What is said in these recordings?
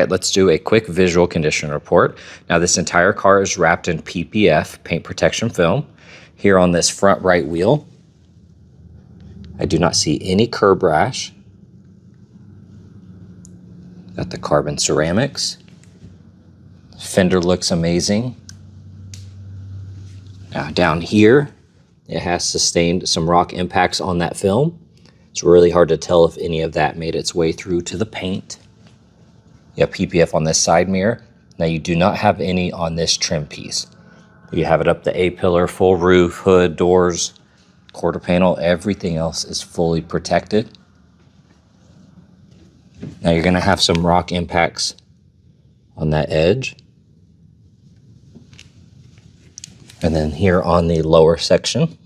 right, let's do a quick visual condition report. Now this entire car is wrapped in PPF, paint protection film. Here on this front right wheel, I do not see any curb rash. Got the carbon ceramics. Fender looks amazing. Now down here, it has sustained some rock impacts on that film. It's really hard to tell if any of that made its way through to the paint. You have PPF on this side mirror. Now you do not have any on this trim piece. You have it up the A-pillar, full roof, hood, doors, quarter panel, everything else is fully protected. Now you're gonna have some rock impacts on that edge. And then here on the lower section.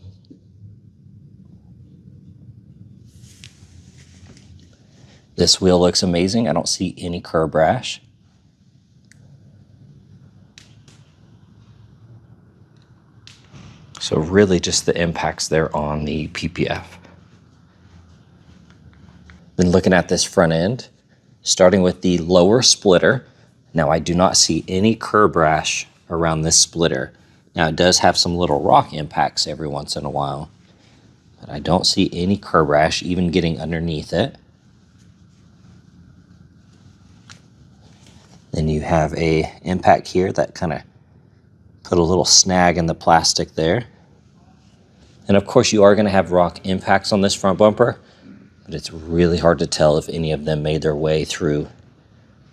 This wheel looks amazing. I don't see any curb rash. So really just the impacts there on the PPF. Then looking at this front end, starting with the lower splitter. Now I do not see any curb rash around this splitter. Now it does have some little rock impacts every once in a while, but I don't see any curb rash even getting underneath it. Then you have a impact here that kind of put a little snag in the plastic there. And of course you are going to have rock impacts on this front bumper, but it's really hard to tell if any of them made their way through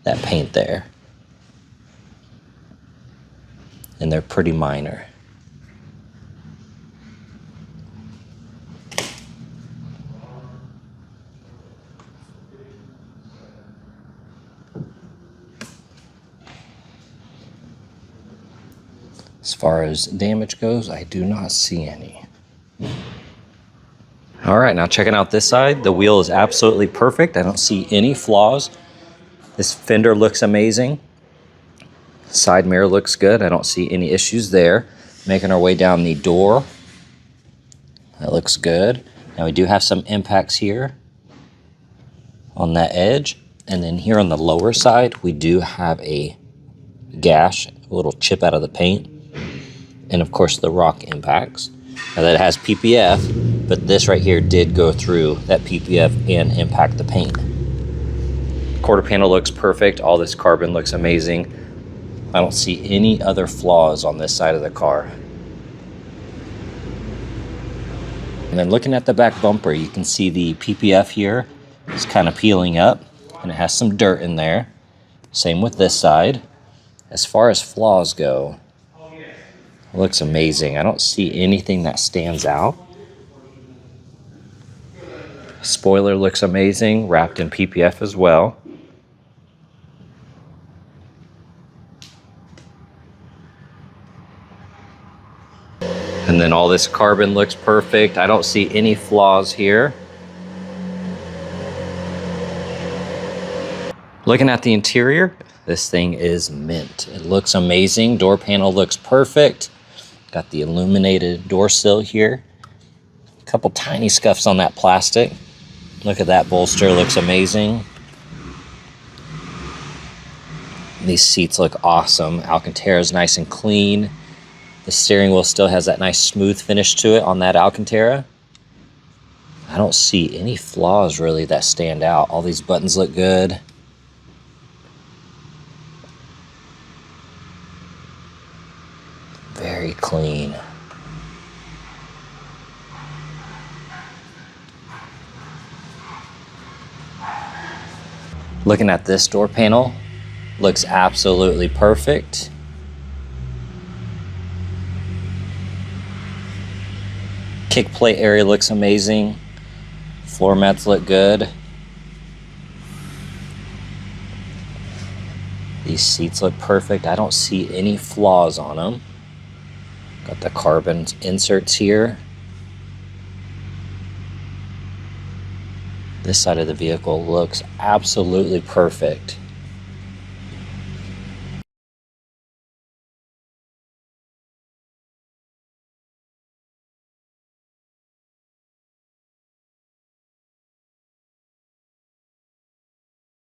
that paint there. And they're pretty minor. As far as damage goes, I do not see any. All right, now checking out this side, the wheel is absolutely perfect. I don't see any flaws. This fender looks amazing. Side mirror looks good. I don't see any issues there. Making our way down the door. That looks good. Now we do have some impacts here on that edge. And then here on the lower side, we do have a gash, a little chip out of the paint. And of course the rock impacts. Now that has PPF, but this right here did go through that PPF and impact the paint. Quarter panel looks perfect. All this carbon looks amazing. I don't see any other flaws on this side of the car. And then looking at the back bumper, you can see the PPF here is kind of peeling up and it has some dirt in there. Same with this side. As far as flaws go, it looks amazing. I don't see anything that stands out. Spoiler looks amazing, wrapped in PPF as well. And then all this carbon looks perfect. I don't see any flaws here. Looking at the interior, this thing is mint. It looks amazing. Door panel looks perfect. Got the illuminated door sill here. A couple tiny scuffs on that plastic. Look at that bolster, looks amazing. These seats look awesome. Alcantara is nice and clean. The steering wheel still has that nice smooth finish to it on that Alcantara. I don't see any flaws really that stand out. All these buttons look good. Very clean. Looking at this door panel, looks absolutely perfect. Kick plate area looks amazing. Floor mats look good. These seats look perfect. I don't see any flaws on them. Got the carbon inserts here. This side of the vehicle looks absolutely perfect.